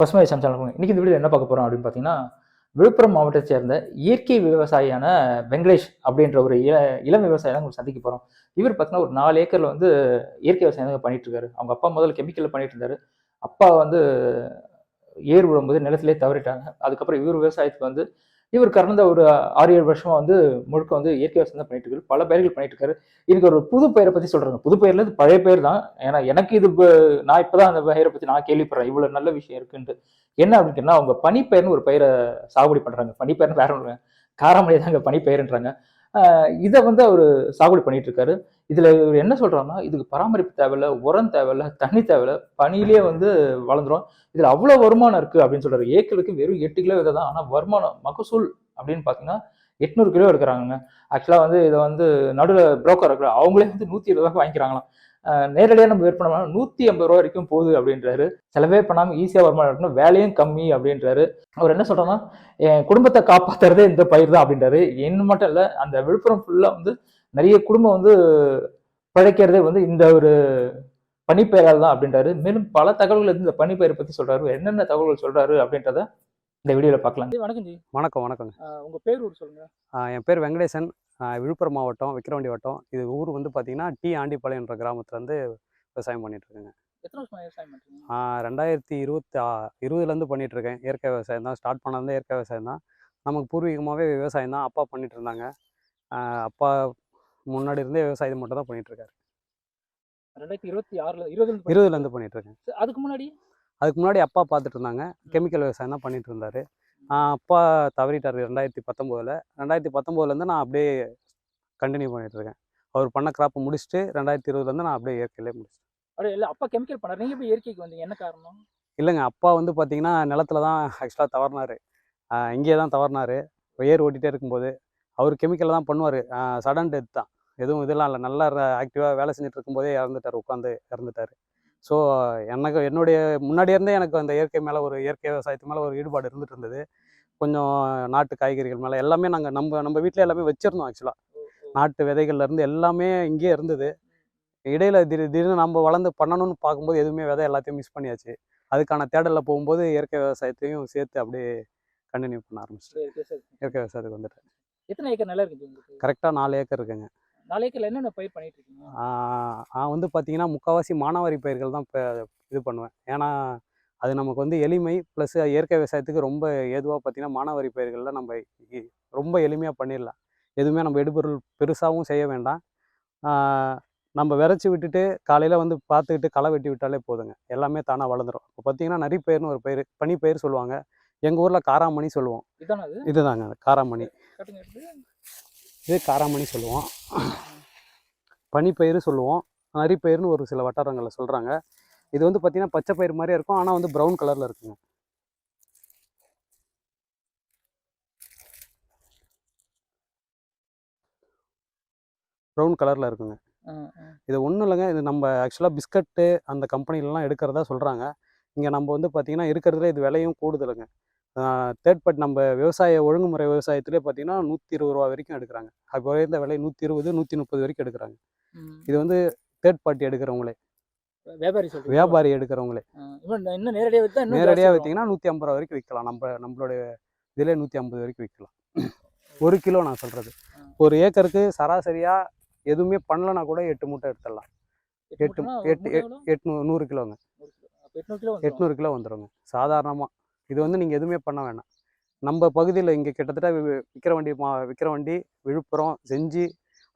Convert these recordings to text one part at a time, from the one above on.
பசுமை சேனல் இன்னைக்கு இந்த வீடியோ என்ன பார்க்க போறோம் அப்படின்னு பார்த்தீங்கன்னா, விழுப்புரம் மாவட்டத்தை சேர்ந்த இயற்கை விவசாயியான வெங்கடேஷ் அப்படின்ற ஒரு இளம் விவசாயி தான் சந்திக்க போறோம். இவர் பார்த்தீங்கன்னா ஒரு 4 ஏக்கர்ல வந்து இயற்கை விவசாயம் தான் பண்ணிட்டு இருக்காரு. அவங்க அப்பா முதல்ல கெமிக்கல்ல பண்ணிட்டு இருந்தாரு. அப்பா வந்து ஏர் உழும்போது நிலத்திலே தவறிட்டாங்க. அதுக்கப்புறம் இவர் விவசாயத்துக்கு வந்து இவர் கடந்த ஒரு 6, 7 வருஷமா வந்து முழுக்க வந்து இயற்கை விவசாயம் தான் பண்ணிட்டு இருக்காரு. பல பயிர்கள் பண்ணிட்டு இருக்காரு. இதுக்கு ஒரு புது பெயரை பத்தி சொல்றாங்க. புது பெயர்ல இது பழைய பெயர் தான். ஏன்னா எனக்கு இது நான் இப்பதான் அந்த பெயரை பத்தி நான் கேள்விப்படுறேன். இவ்வளவு நல்ல விஷயம் இருக்குன்ட்டு. என்ன அப்படின்னு கேட்டா அவங்க பனிப்பயிர்னு ஒரு பயிரை சாகுபடி பண்றாங்க. பனிப்பயிர்னு வேற ஒண்ணு காரமடை தாங்க பனிப்பயிர்ன்றாங்க. இதை வந்து அவரு சாகுபடி பண்ணிட்டு இருக்காரு. இதுல இவர் என்ன சொல்றாருன்னா, இதுக்கு பராமரிப்பு தேவையில்ல, உரம் தேவையில்ல, தண்ணி தேவையில்ல, பனியிலேயே வந்து வளர்ந்துரும். இதுல அவ்வளவு வருமானம் இருக்கு அப்படின்னு சொல்றாரு. ஏக்கருக்கு வெறும் 8 கிலோ விதை தான். ஆனா வருமானம் மகசூல் அப்படின்னு பாத்தீங்கன்னா 800 கிலோ எடுக்கிறாங்க. ஆக்சுவலா வந்து இதை வந்து நடுவில் புரோக்கர் இருக்கிற அவங்களே வந்து 120 ரூபாய்க்கு வாங்கிக்கிறாங்களாம். நேரடியாக நம்ம விற்பனை பண்ணா 150 ரூபா வரைக்கும் போகுது அப்படின்றாரு. செலவே பண்ணாம ஈஸியா வருமானம் இருக்கணும், வேலையும் கம்மி அப்படின்றாரு. அவர் என்ன சொல்றோம்னா, என் குடும்பத்தை காப்பாத்துறதே இந்த பயிர் தான் அப்படின்றாரு. என்ன மட்டும் இல்ல, அந்த விழுப்புரம் ஃபுல்லா வந்து நிறைய குடும்பம் வந்து பிழைக்கிறதே வந்து இந்த ஒரு பனிப்பெயரால் தான் அப்படின்றாரு. மேலும் பல தகவல்கள் வந்து இந்த பனிப்பெயரை பத்தி சொல்றாரு. என்னென்ன தகவல்கள் சொல்றாரு அப்படின்றத இந்த வீடியோல பார்க்கலாம். வணக்கம் ஜி. வணக்கங்க. உங்க பேர் ஊர் சொல்லுங்க. என் பேர் வெங்கடேசன். விழுப்புரம் மாவட்டம் விக்கிரவாண்டி வட்டம். இது ஊர் வந்து பார்த்தீங்கன்னா டி ஆண்டிப்பாளையம்ன்ற கிராமத்துலேருந்து விவசாயம் பண்ணிகிட்ருக்கேங்க. எத்தனை வருஷமா விவசாயம் பண்றீங்க? 2020லேருந்து பண்ணிகிட்ருக்கேன். இயற்கை விவசாயம் தான் ஸ்டார்ட் பண்ணது, இயற்கை விவசாயம் தான். நமக்கு பூர்வீகமாகவே விவசாயம் தான். அப்பா பண்ணிகிட்டு இருந்தாங்க. அப்பா முன்னாடி இருந்தே விவசாயம் மட்டும் தான் பண்ணிகிட்ருக்காரு. 2026ல 20லேருந்து பண்ணிகிட்ருக்கேன். அதுக்கு முன்னாடி அப்பா பார்த்துட்டு இருந்தாங்க. கெமிக்கல் விவசாயம் தான் பண்ணிகிட்டு இருந்தார். அப்பா தவறிட்டார் 2019ல். 2019லேருந்து நான் அப்படியே கண்டினியூ பண்ணிகிட்ருக்கேன். அவர் பண்ண கிராப்பை முடிச்சுட்டு 2020லேருந்து நான் அப்படியே இயற்கையிலே முடிச்சிட்டேன். அப்படியே இல்லை, அப்பா கெமிக்கல் பண்ணார், நீங்கள் போய் இயற்கைக்கு வந்தீங்க, என்ன காரணம்? இல்லைங்க, அப்பா வந்து பார்த்தீங்கன்னா நிலத்துல தான் ஆக்சுவலாக தவறினார். இங்கேயே தான் தவறினார். ஏர் ஓட்டிகிட்டே இருக்கும்போது அவர் கெமிக்கலில் தான் பண்ணுவார். சடன் டெத் தான், எதுவும் இதெல்லாம் இல்லை. நல்லா ஆக்டிவாக வேலை செஞ்சுட்டு இருக்கும்போதே இறந்துட்டார், உட்காந்து இறந்துட்டார். ஸோ என்னுடைய முன்னாடியே இருந்தே எனக்கு அந்த இயற்கை மேலே இயற்கை விவசாயத்து மேலே ஒரு ஈடுபாடு இருந்துட்டு இருந்தது. கொஞ்சம் நாட்டு காய்கறிகள் மேலே எல்லாமே நாங்கள் நம்ம வீட்டில் எல்லாமே வச்சுருந்தோம். ஆக்சுவலாக நாட்டு விதைகள்லேருந்து எல்லாமே இங்கேயே இருந்தது. இடையில திடீர்னு நம்ம வளர்ந்து பண்ணணும்னு பார்க்கும்போது எதுவுமே விதை எல்லாத்தையும் மிஸ் பண்ணியாச்சு. அதுக்கான தேடலில் போகும்போது இயற்கை விவசாயத்தையும் சேர்த்து அப்படியே கண்டினியூ பண்ண ஆரம்பிச்சிட்டேன். இயற்கை விவசாயத்துக்கு வந்துட்டேன். எத்தனை ஏக்கர் நிலம் இருக்குது உங்களுக்கு? கரெக்டாக 4 ஏக்கர் இருக்குங்க. 4 ஏக்கர்ல என்னென்ன பயிர் பண்ணிட்டு இருக்கீங்க? நான் வந்து பார்த்தீங்கன்னா முக்கால்வாசி மானாவாரி பயிர்கள் தான் இப்போ இது பண்ணுவேன். ஏன்னா அது நமக்கு வந்து எளிமை ப்ளஸ் இயற்கை விவசாயத்துக்கு ரொம்ப ஏதுவாக பார்த்தீங்கன்னா மானாவாரி பயிர்களில் நம்ம ரொம்ப எளிமையாக பண்ணிடலாம். எதுவுமே நம்ம எடுபொருள் பெருசாகவும் செய்ய வேண்டாம். நம்ம விதைச்சி விட்டுட்டு காலையில் வந்து பார்த்துக்கிட்டு களை வெட்டி விட்டாலே போதுங்க, எல்லாமே தானாக வளர்ந்துடும். இப்போ பார்த்தீங்கன்னா நரிப்பயிர்னு ஒரு பயிர், பனிப்பயிர் சொல்லுவாங்க. எங்கள் ஊரில் காராமணி சொல்லுவோம். இதுதாங்க காராமணி. இது காராமணி சொல்லுவோம், பனிப்பயிர் சொல்லுவோம், நரிப்பயிர்னு ஒரு சில வட்டாரங்களில் சொல்கிறாங்க. இது வந்து பார்த்தீங்கன்னா பச்சை பயிர் மாதிரியே இருக்கும், ஆனால் வந்து ப்ரௌன் கலரில் இருக்குங்க. ப்ரௌன் கலரில் இருக்குங்க. இது ஒன்றும் இல்லைங்க, இது நம்ம ஆக்சுவலாக பிஸ்கட்டு அந்த கம்பெனிலலாம் எடுக்கிறதா சொல்கிறாங்க. இங்கே நம்ம வந்து பார்த்திங்கன்னா இருக்கிறதுல இது விலையும் கூடுதலுங்க. தேர்ட் பார்ட்டி நம்ம ஒழுங்குமுறை விவசாயத்திலே பார்த்தீங்கன்னா 120 ரூபா வரைக்கும் எடுக்கிறாங்க. அப்போ இந்த விலை 120, 130 வரைக்கும் எடுக்கிறாங்க. இது வந்து தேர்ட் பார்ட்டி எடுக்கிறவங்களே, வியாபாரி எடுக்கிறவங்களே. இன்னும் நேரடியாக விற்றீங்கன்னா 150 ரூபா வரைக்கும் விற்கலாம். நம்மளுடைய இதிலே 150 வரைக்கும் விற்கலாம். 1 கிலோ நான் சொல்கிறது. ஒரு ஏக்கருக்கு சராசரியாக எதுவுமே பண்ணலன்னா கூட 8 மூட்டை எடுத்துடலாம். 100 கிலோங்க. 800 கிலோ வந்துடுங்க சாதாரணமாக. இது வந்து நீங்கள் எதுவுமே பண்ண வேணாம். நம்ம பகுதியில் இங்கே கிட்டத்தட்ட விக்கிரவாண்டி, விழுப்புரம், செஞ்சி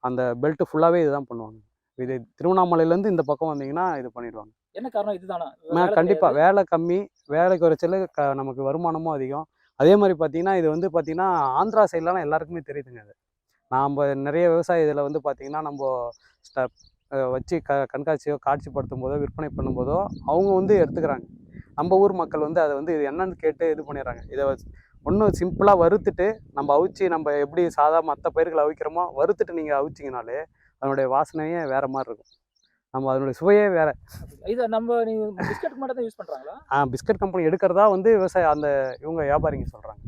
அந்த பெல்ட்டு ஃபுல்லாகவே இதுதான் பண்ணுவாங்க. இது திருவண்ணாமலையிலேருந்து இந்த பக்கம் வந்தீங்கன்னா இது பண்ணிடுவாங்க. என்ன காரணம்? இதுதானா? கண்டிப்பாக வேலை கம்மி, வேலை குறைச்சல், நமக்கு வருமானமும் அதிகம். அதே மாதிரி பார்த்தீங்கன்னா இது வந்து பார்த்தீங்கன்னா ஆந்திரா சைட்லாம் எல்லாருக்குமே தெரியுதுங்க. அது நாம் நிறைய விவசாய இதில் வந்து பார்த்திங்கன்னா நம்ம வச்சு கண்காட்சியோ காட்சிப்படுத்தும் போதோ விற்பனை பண்ணும்போதோ அவங்க வந்து எடுத்துக்கிறாங்க. நம்ம ஊர் மக்கள் வந்து அதை வந்து இது என்னன்னு கேட்டு இது பண்ணிடுறாங்க. இதை ஒன்றும் சிம்பிளாக வறுத்துட்டு நம்ம அவிச்சு, நம்ம எப்படி மற்ற பயிர்களை அவிக்கிறோமோ வறுத்துட்டு நீங்கள் அவிச்சிங்கனாலே அதனுடைய வாசனையே வேறு மாதிரி இருக்கும். நம்ம அதனுடைய சுவையே வேறு. இதை பிஸ்கட் மட்டும் தான் யூஸ் பண்ணுறாங்களா? பிஸ்கட் கம்பெனி எடுக்கிறதா வந்து விவசாயம் இவங்க வியாபாரிங்க சொல்கிறாங்க.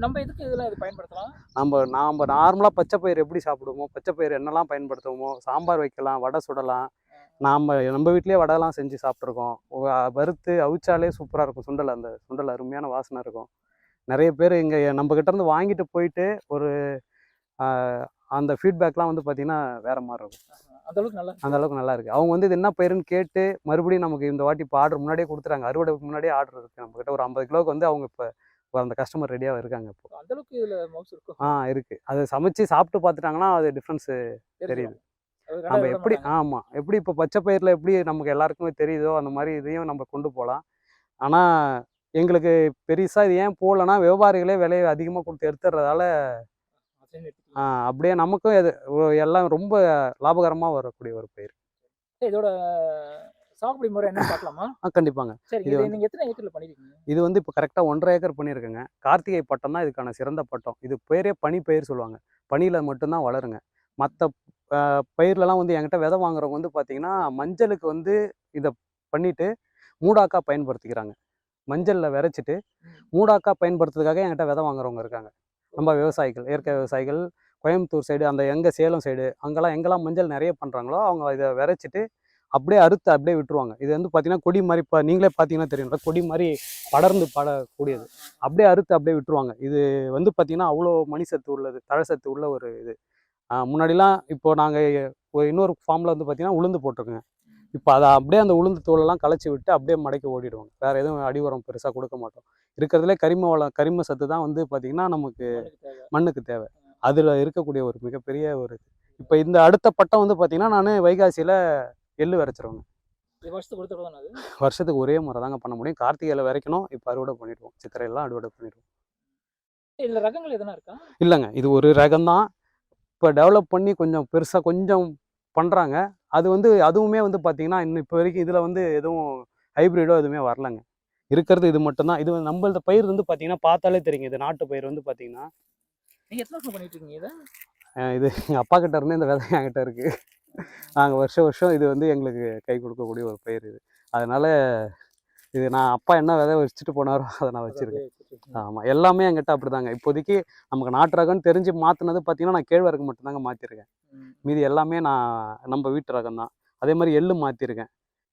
நம்ம எதுக்கு இதெல்லாம் இது பயன்படுத்தலாம்? நம்ம நார்மலாக பச்சை பயிர் எப்படி சாப்பிடுவோமோ, பச்சை பயிர் என்னெல்லாம் பயன்படுத்துவோமோ, சாம்பார் வைக்கலாம், வடை சுடலாம், நம்ம வீட்லேயே வடைலாம் செஞ்சு சாப்பிட்ருக்கோம். வறுத்து அவிச்சாலே சூப்பராக இருக்கும். சுண்டல், அந்த சுண்டல் அருமையான வாசனை இருக்கும். நிறைய பேர் இங்கே நம்மக்கிட்ட இருந்து வாங்கிட்டு போயிட்டு ஒரு அந்த ஃபீட்பேக்லாம் வந்து பார்த்தீங்கன்னா வேறு மாதிரி இருக்கும். அந்த அளவுக்கு நல்லா அந்த அளவுக்கு நல்லா இருக்குது. அவங்க வந்து இது என்ன பயிருன்னு கேட்டு மறுபடியும் நமக்கு இந்த வாட்டி இப்போ ஆர்டர் முன்னாடியே கொடுத்துட்டாங்க. அறுவடைக்கு முன்னாடியே ஆர்டர் இருக்குது நம்மக்கிட்ட. ஒரு 50 கிலோவுக்கு வந்து அவங்க இப்போ அந்த கஸ்டமர் ரெடியாக இருக்காங்க இப்போ. அந்த அளவுக்கு இதில் மவுசு இருக்கும். இருக்குது. அது சமைச்சு சாப்பிட்டு பார்த்துட்டாங்கன்னா அது டிஃப்ரென்ஸு தெரியுது. நம்ம எப்படி எப்படி இப்போ பச்சை பயிரில் எப்படி நமக்கு எல்லாருக்குமே தெரியுதோ அந்த மாதிரி இதையும் நம்ம கொண்டு போகலாம். ஆனால் எங்களுக்கு பெருசாக இது ஏன் போகலன்னா, வியாபாரிகளே விலையை அதிகமாக கொடுத்து எடுத்துடுறதால அப்படியே நமக்கும் இது எல்லாம் ரொம்ப லாபகரமாக வரக்கூடிய ஒரு பயிர். இதோட சாகுபடி முறை என்ன பார்க்கலாமா? கண்டிப்பாங்க. சரி, இது நீங்க எத்தனை ஏக்கர்ல பண்ணிருக்கீங்க? இது வந்து இப்போ கரெக்டாக 1.5 ஏக்கர் பண்ணியிருக்கேங்க. கார்த்திகை பட்டம் தான் இதுக்கான சிறந்த பட்டம். இது பேரே பனி பயிர் சொல்லுவாங்க. பனியில் மட்டும்தான் வளருங்க. மற்ற பயிர்லலாம் வந்து என்கிட்ட விதை வாங்குறவங்க வந்து பார்த்தீங்கன்னா, மஞ்சளுக்கு வந்து இதை பண்ணிட்டு மூடாக்கா பயன்படுத்திக்கிறாங்க. மஞ்சளில் விரைச்சிட்டு மூடாக்கா பயன்படுத்துறதுக்காக என்கிட்ட விதை வாங்குறவங்க இருக்காங்க. நம்ம விவசாயிகள், இயற்கை விவசாயிகள், கோயம்புத்தூர் சைடு, அந்த எங்கள் சேலம் சைடு அங்கெல்லாம் எங்கெல்லாம் மஞ்சள் நிறைய பண்ணுறாங்களோ அவங்க இதை விரைச்சிட்டு அப்படியே அறுத்து அப்படியே விட்டுருவாங்க. இது வந்து பார்த்தீங்கன்னா கொடி மாதிரி, இப்போ நீங்களே பார்த்தீங்கன்னா தெரியும், கொடி மாதிரி படர்ந்து படக்கூடியது. அப்படியே அறுத்து அப்படியே விட்டுருவாங்க. இது வந்து பார்த்தீங்கன்னா அவ்வளோ மணி சத்து உள்ளது, தழை சத்து உள்ள ஒரு இது. முன்னாடிலாம் இப்போ நாங்கள் இன்னொரு ஃபார்மில் வந்து பார்த்தீங்கன்னா உளுந்து போட்டிருக்கோங்க. இப்போ அதை அப்படியே அந்த உளுந்து தோலெல்லாம் களைச்சி விட்டு அப்படியே மடக்கி ஓடிடுவாங்க. வேறு எதுவும் அடி உரம் பெருசாக கொடுக்க மாட்டோம். இருக்கிறதுலே கரிம சத்து தான் வந்து பார்த்திங்கன்னா நமக்கு மண்ணுக்கு தேவை. அதில் இருக்கக்கூடிய ஒரு மிகப்பெரிய ஒரு இது. இப்போ இந்த அடுத்த பட்டம் வந்து பார்த்திங்கன்னா நான் வைகாசியில் எள்ளு விரைச்சிருவேங்க. வருஷத்துக்கு ஒரே முறை தாங்க பண்ண முடியும். கார்த்திகையில் விரைக்கணும். இப்போ அறுவடை பண்ணிடுவோம். சித்திரையெல்லாம் அறுவடை பண்ணிடுவோம். இதில் ரகங்கள் எதனா இருக்கா? இல்லைங்க, இது ஒரு ரகம் தான். இப்போ டெவலப் பண்ணி கொஞ்சம் பெருசாக கொஞ்சம் பண்ணுறாங்க. அது வந்து அதுவுமே வந்து பார்த்தீங்கன்னா இன்னும் இப்போ வரைக்கும் இதில் வந்து எதுவும் ஹைப்ரிடோ எதுவுமே வரலங்க. இருக்கிறது இது மட்டும்தான். இது நம்மளது பயிர் வந்து பார்த்தீங்கன்னா பார்த்தாலே தெரியுங்க. இது நாட்டு பயிர் வந்து பார்த்தீங்கன்னா. நீங்கள் எத்தனை வருஷம் பண்ணிட்டு இருக்கீங்க இதை? இது எங்கள் அப்பா கிட்ட இருந்து இந்த விதை என்கிட்ட இருக்குது. நாங்கள் வருஷம் இது வந்து எங்களுக்கு கை கொடுக்கக்கூடிய ஒரு பயிர் இது. அதனால் இது நான் அப்பா என்ன விதை வச்சுட்டு போனாரோ அதை நான் வச்சுருக்கேன். ஆமாம், எல்லாமே என்கிட்ட அப்படி தாங்க. இப்போதைக்கு நமக்கு நாட்டு ரகம்னு தெரிஞ்சு மாற்றினது பார்த்தீங்கன்னா நான் கேழ்வரகு மட்டும்தாங்க மாற்றிருக்கேன். மீதி எல்லாமே நான் நம்ம வீட்டு ரகம் தான். அதே மாதிரி எள்ளு மாற்றிருக்கேன்.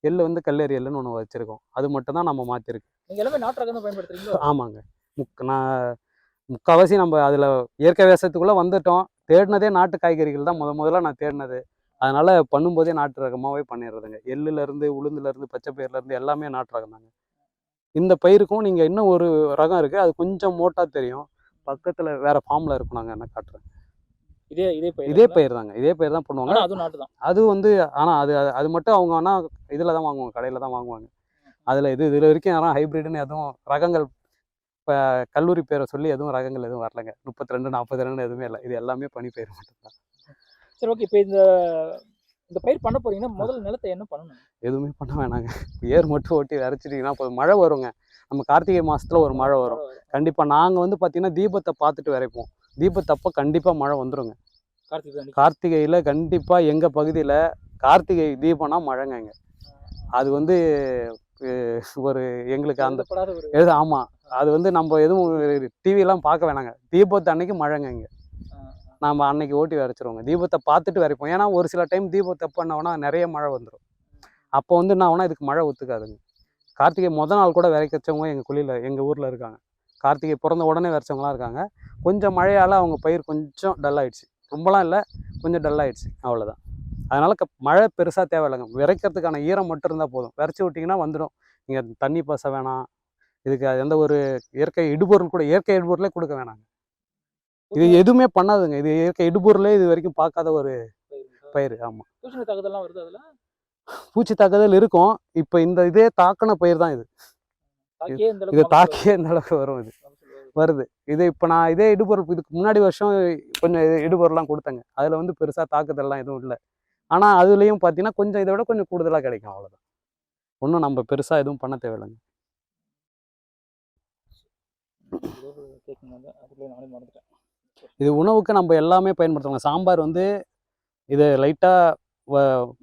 எள்ளு வந்து கல்லேரி எள்ளுன்னு ஒன்று வச்சுருக்கோம். அது மட்டும் தான் நம்ம மாற்றிருக்கு. நீங்கள் எல்லாமே நாட்டு ரகம் தான் பயன்படுத்துறீங்களா? ஆமாங்க. நான் முக்கால்வாசி நம்ம அதில் இயற்கை விவசாயத்துக்குள்ளே வந்துட்டோம். தேடினதே நாட்டு காய்கறிகள் தான் முதல்ல நான் தேடினது. அதனால் பண்ணும்போதே நாட்டு ரகமாகவே பண்ணிடுறதுங்க. எள்ளுலேருந்து, உளுந்துலேருந்து, பச்சை பயிர்லேருந்து எல்லாமே நாட்டு ரகம் தாங்க. இந்த பயிருக்கும் நீங்கள் இன்னும் ஒரு ரகம் இருக்குது. அது கொஞ்சம் மோட்டாக தெரியும். பக்கத்தில் வேறு ஃபார்மில் இருக்கும். நாங்கள் என்ன காட்டுறேன். இதே பயிர் தாங்க. இதே பயிர் தான் பண்ணுவாங்க. அது நாட்டு தான். அது வந்து ஆனால் அது மட்டும் அவங்க ஆனால் இதில் தான் வாங்குவாங்க, கடையில் தான் வாங்குவாங்க. அதில் இதில் வரைக்கும் யாரும் ஹைப்ரிட்னு எதுவும் ரகங்கள் இப்போ கல்லூரி பேரை சொல்லி எதுவும் ரகங்கள் எதுவும் வரலைங்க. 32, 42 எதுவுமே இல்லை. இது எல்லாமே பனி பயிர் மட்டும்தான். சரி, ஓகே. இப்போ இந்த பயிர் பண்ண போறீங்கன்னா முதல்ல நிலத்தை என்ன பண்ணணும்? எதுவுமே பண்ண வேணாங்க. ஏர் மட்டும் ஓட்டி விரைச்சிட்டிங்கன்னா இப்போ மழை வருங்க. நம்ம கார்த்திகை மாதத்தில் ஒரு மழை வரும் கண்டிப்பாக. நாங்கள் வந்து பார்த்திங்கன்னா தீபத்தை பார்த்துட்டு விரைப்போம். தீபத்தப்போ கண்டிப்பாக மழை வந்துடுங்க. கார்த்திகையில் கண்டிப்பாக எங்கள் பகுதியில் கார்த்திகை தீபம்னா மழைங்க. இங்கே அது வந்து ஒரு எங்களுக்கு அந்த ஆமாம், அது வந்து நம்ம எதுவும் டிவியெல்லாம் பார்க்க வேணாங்க. தீபத்து அன்னைக்கு மழைங்க. இங்கே நாம் அன்னைக்கு ஓட்டி விரைச்சிருவோங்க. தீபத்தை பார்த்துட்டு விரைப்போம். ஏன்னா ஒரு சில டைம் தீபத்தை பண்ணோன்னா நிறைய மழை வந்துடும். அப்போ வந்து என்ன ஆகுனா இதுக்கு மழை ஒத்துக்காதுங்க. கார்த்திகை மொதல் நாள் கூட விரைக்கச்சவங்க எங்கள் ஊரில் இருக்காங்க. கார்த்திகை பிறந்த உடனே விரைச்சவங்களாம் இருக்காங்க. கொஞ்சம் மழையால் அவங்க பயிர் கொஞ்சம் டல் ஆகிடுச்சு. ரொம்பலாம் இல்லை, கொஞ்சம் டல் ஆகிடுச்சு, அவ்வளோதான். அதனால் மழை பெருசாக தேவையில்லைங்க. விரைக்கிறதுக்கான ஈரம் மட்டும் இருந்தால் போதும். விரைச்சி விட்டிங்கன்னா வந்துடும். நீங்கள் தண்ணி பச வேணாம். இதுக்கு எந்த ஒரு இயற்கை இடுபொருளே கொடுக்க வேணாங்க. இது எதுவுமே பண்ணாதுங்க. இது இயற்கை இடுபொருளே இது வரைக்கும் பார்க்காத ஒரு பயிர். ஆமாம், பூச்சி தாக்குதல் இருக்கும். இப்போ இதே தாக்கின பயிர் தான் இது. தாக்கியே இந்த அளவுக்கு வரும். இது வருது. இது இப்போ நான் இதே இடுபொருள் இதுக்கு முன்னாடி வருஷம் கொஞ்சம் இடுபொருள்லாம் கொடுத்தேங்க. அதில் வந்து பெருசாக தாக்குதல்லாம் எதுவும் இல்லை. ஆனால் அதுலேயும் பார்த்தீங்கன்னா கொஞ்சம் இதை விட கொஞ்சம் கூடுதலாக கிடைக்கும், அவ்வளோதான். ஒன்றும் நம்ம பெருசாக எதுவும் பண்ண தேவையில்லைங்க. இது உணவுக்கு நம்ம எல்லாமே பயன்படுத்துவாங்க. சாம்பார் வந்து இதை லைட்டாக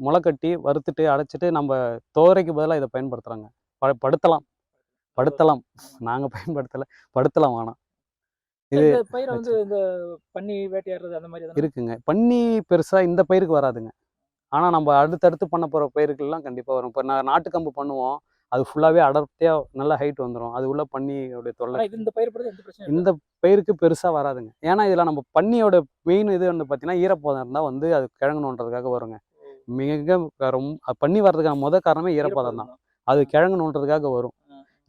முளைக்கட்டி வறுத்துட்டு அடைச்சிட்டு நம்ம தோரைக்கு பதிலாக இதை பயன்படுத்துகிறாங்க. படுத்தலாம். நாங்கள் பயன்படுத்தலை, படுத்தலாம் வேணாம். இது பயிரை வந்து இந்த பன்னி வேட்டையாடுறது அந்த மாதிரி இருக்குங்க. பன்னி பெருசாக இந்த பயிருக்கு வராதுங்க. ஆனால் நம்ம அடுத்தடுத்து பண்ண போகிற பயிருக்கெல்லாம் கண்டிப்பாக வரும். இப்போ நான் நாட்டுக்கம்பு பண்ணுவோம், அது ஃபுல்லாகவே அடர்த்தியாக நல்ல ஹைட் வந்துடும். அது உள்ள பன்னியோடைய தொல்லை. ஆனா இது இந்த பயிர் பொறுத்து எந்த பிரச்சனையும் இந்த பயிருக்கு பெருசாக வராதுங்க. ஏன்னா இதில் நம்ம பன்னியோட மெயின் இது வந்து பார்த்தீங்கன்னா ஈரப்பதம் இருந்தால் வந்து அது கிழங்கணுன்றதுக்காக வருங்க. மிக பன்னி வர்றதுக்கான முத காரணமே ஈரப்பதம் தான். அது கிழங்கணுன்றதுக்காக வரும்.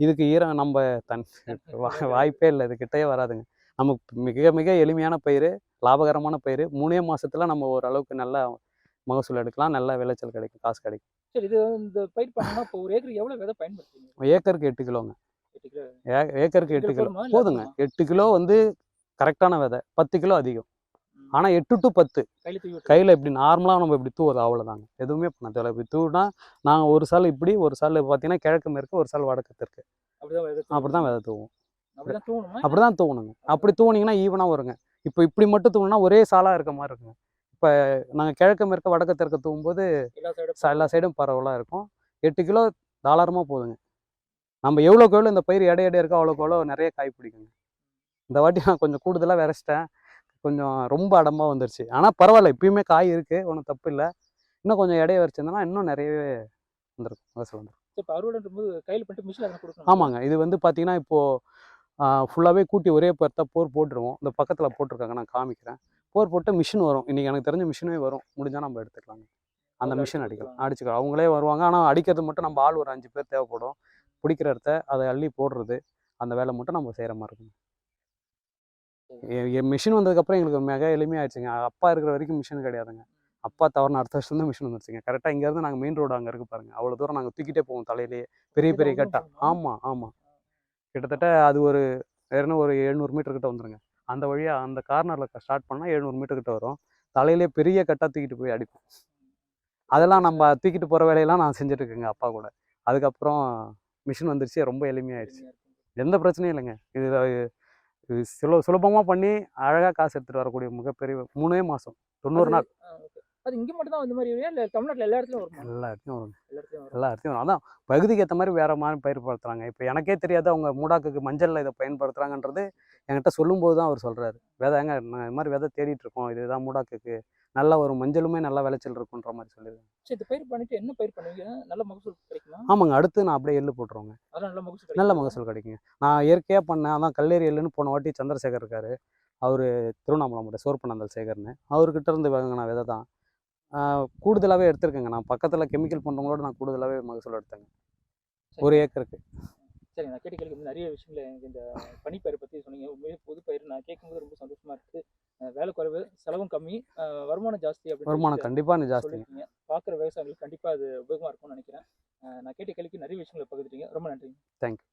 இதுக்கு ஈரம் நம்ம வாய்ப்பே இல்லை, இது கிட்டயே வராதுங்க. நமக்கு மிக மிக எளிமையான பயிர், லாபகரமான பயிர். 3 மாசத்துல நம்ம ஓரளவுக்கு நல்ல மகசூல் எடுக்கலாம், நல்ல விளைச்சல் கிடைக்கும், காசு கிடைக்கும். சரி, இது இந்த பயிர் பண்ணா இப்போ ஒரு ஏக்கருக்கு எவ்வளவு விதை பயன்படுத்துவீங்க? ஏக்கருக்கு 8 கிலோங்க. 8 கிலோ. ஏக்கருக்கு 8 கிலோ போதுமா? போதுங்க. 8 கிலோ வந்து கரெக்டான விதை. 10 கிலோ அதிகம். ஆனால் 8 to 10 கையில தூவி கையில் இப்படி நார்மலாக நம்ம இப்படி தூவுது அவ்வளோதாங்க. எதுவுமே பண்ண தேவையில்ல. இப்படி தூவினா நாங்கள் ஒரு சால் இப்படி, ஒரு சால் பார்த்தீங்கன்னா கிழக்கு மேற்கு, ஒரு சால் வடக்கு தெற்கு. அப்படி தான் விதை தூவும். அப்படி தான் தூவணுங்க. அப்படி தூவுனீங்கன்னா ஈவனாக வருங்க. இப்போ இப்படி மட்டும் தூவுனா ஒரே சாலாக இருக்க மாதிரி இருக்குங்க. இப்போ நாங்கள் கிழக்கு மேற்கு வடக்கு தெற்கு தூவும்போது எல்லா சைடும் பரவலாக இருக்கும். 8 கிலோ தாராளமாக போதுங்க. நம்ம எவ்வளோக்கு எவ்வளோ இந்த பயிர் எடை இருக்கோ அவ்வளோக்கு எவ்வளோ நிறைய காய் பிடிக்குங்க. இந்த வாட்டி நான் கொஞ்சம் கூடுதலாக விரைச்சிட்டேன். கொஞ்சம் ரொம்ப அடமாக வந்துருச்சு. ஆனால் பரவாயில்ல, இப்பயுமே காய் இருக்குது, ஒன்றும் தப்பு இல்லை. இன்னும் கொஞ்சம் எடையை வச்சிருந்தோன்னா இன்னும் நிறையவே வந்துருக்கும், மகசூல் வந்துடும். இப்போ அறுவடைன்றது கையில் பண்ணிட்டு மிஷினில் அதை கொடுக்கணும். ஆமாங்க. இது வந்து பார்த்தீங்கன்னா இப்போது ஃபுல்லாகவே கூட்டி ஒரே பருத்தா போர் போட்டுருவோம். இந்த பக்கத்தில் போட்டிருக்காங்க, நான் காமிக்கிறேன். போர் போட்டு மிஷின் வரும். இன்றைக்கி எனக்கு தெரிஞ்ச மிஷினே வரும். முடிஞ்சால் நம்ம எடுத்துக்கலாங்க. அந்த மிஷின் அடிச்சுக்கலாம். அவங்களே வருவாங்க. ஆனால் அடிக்கிறது மட்டும் நம்ம ஆள் ஒரு 5 பேர் தேவைப்படும். பிடிக்கிற இடத்த அதை அள்ளி போடுறது, அந்த வேலை மட்டும் நம்ம செய்கிற மாதிரி இருக்குங்க. என் மிஷின் வந்ததுக்கப்புறம் எங்களுக்கு மிக எளிமையாகிடுச்சுங்க. அப்பா இருக்கிற வரைக்கும் மிஷின் கிடையாதுங்க. அப்பா தவறுன அடுத்த வருஷம் தான் மிஷின் வந்துருச்சுங்க. கரெக்டாக இங்கேருந்து நாங்கள் மெயின் ரோடு அங்கே இருக்குது பாருங்கள், அவ்வளோ தூரம் நாங்கள் தூக்கிட்டே போவோம் தலையிலேயே. பெரிய பெரிய கட்டா. ஆமாம். கிட்டத்தட்ட அது ஒரு வேறுனா ஒரு 700 மீட்டர் கிட்ட வந்துருங்க. அந்த வழியாக அந்த கார்னரில் ஸ்டார்ட் பண்ணால் 700 மீட்டர் கிட்ட வரும். தலையிலே பெரிய கட்டாக தூக்கிட்டு போய் அடிப்போம். அதெல்லாம் நம்ம தூக்கிட்டு போகிற வேலையெல்லாம் நான் செஞ்சுட்டு இருக்கேங்க அப்பா கூட. அதுக்கப்புறம் மிஷின் வந்துருச்சு, ரொம்ப எளிமையாயிடுச்சு. எந்த பிரச்சனையும் இல்லைங்க. இது சுலபமாக பண்ணி அழகாக காசு எடுத்துகிட்டு வரக்கூடிய மிகப்பெரிய 3 மாதம் 90 நாள். அது இங்கே மட்டும் தான் இந்த மாதிரி இல்லை, தமிழ்நாட்டில் எல்லா இடத்துலையும் வரும்? எல்லா இடத்துலையும் வருங்க. எல்லா இடத்துலையும் வரும். அதான் பகுதிக்கு ஏற்ற மாதிரி வேறு மாதிரி பயிர்படுத்துகிறாங்க. இப்போ எனக்கே தெரியாது அவங்க மூடாக்குக்கு மஞ்சளில் இதை பயன்படுத்துகிறாங்கன்றது என்கிட்ட சொல்லும்போது தான் அவர் சொல்கிறாரு. விதைங்க நான் இது மாதிரி விதை தேடிட்டு இருக்கோம், இதுதான் மூடாக்குக்கு நல்லா வரும், மஞ்சளுமே நல்லா விளைச்சல் இருக்குன்ற மாதிரி சொல்லியிருக்காங்க. சரி, இந்த பயிர் பண்ணிட்டு என்ன பயிர் பண்ணுவீங்க? நல்ல மகசூல் கிடைக்குமா? ஆமாங்க. அடுத்து நான் அப்படியே எள்ளு போட்டுருவோங்க. அதெல்லாம் நல்ல மகசூல் கிடைக்குங்க. நான் இயற்கையாக பண்ணேன். அதான் கல்லேரி எள்ளுன்னு போன வாட்டி சந்திரசேகர் இருக்கார், அவர் திருவண்ணாமலை சோர்பனந்தல் சேகர்னு, அவர்கிட்ட இருந்து வாங்கின விதை தான். கூடுதலாகவே எடுத்திருக்கேங்க. நான் பக்கத்தில் கெமிக்கல் பண்ணுறவங்களோட நான் கூடுதலாகவே மகசூல் எடுத்தேங்க, ஒரு ஏக்கருக்கு. சரி, நான் கேட்ட கேள்வி நிறைய விஷயங்கள் எனக்கு இந்த பனிப்பயிரை பற்றி சொன்னீங்க. உண்மையிலே புது பயிர் நான் கேட்கும்போது ரொம்ப சந்தோஷமா இருக்குது. வேலை குறைவு, செலவும் கம்மி, வருமானம் ஜாஸ்தி அப்படின்னு வருமானம் கண்டிப்பாக ஜாஸ்தி சொல்லியிருக்கீங்க. பார்க்குற விவசாயிகளுக்கு கண்டிப்பாக அது உபயோகமாக இருக்கும்னு நினைக்கிறேன். நான் கேட்ட கேள்விக்கு நிறைய விஷயங்களை பகிர்ந்துட்டீங்க. ரொம்ப நன்றி. தேங்க்யூ.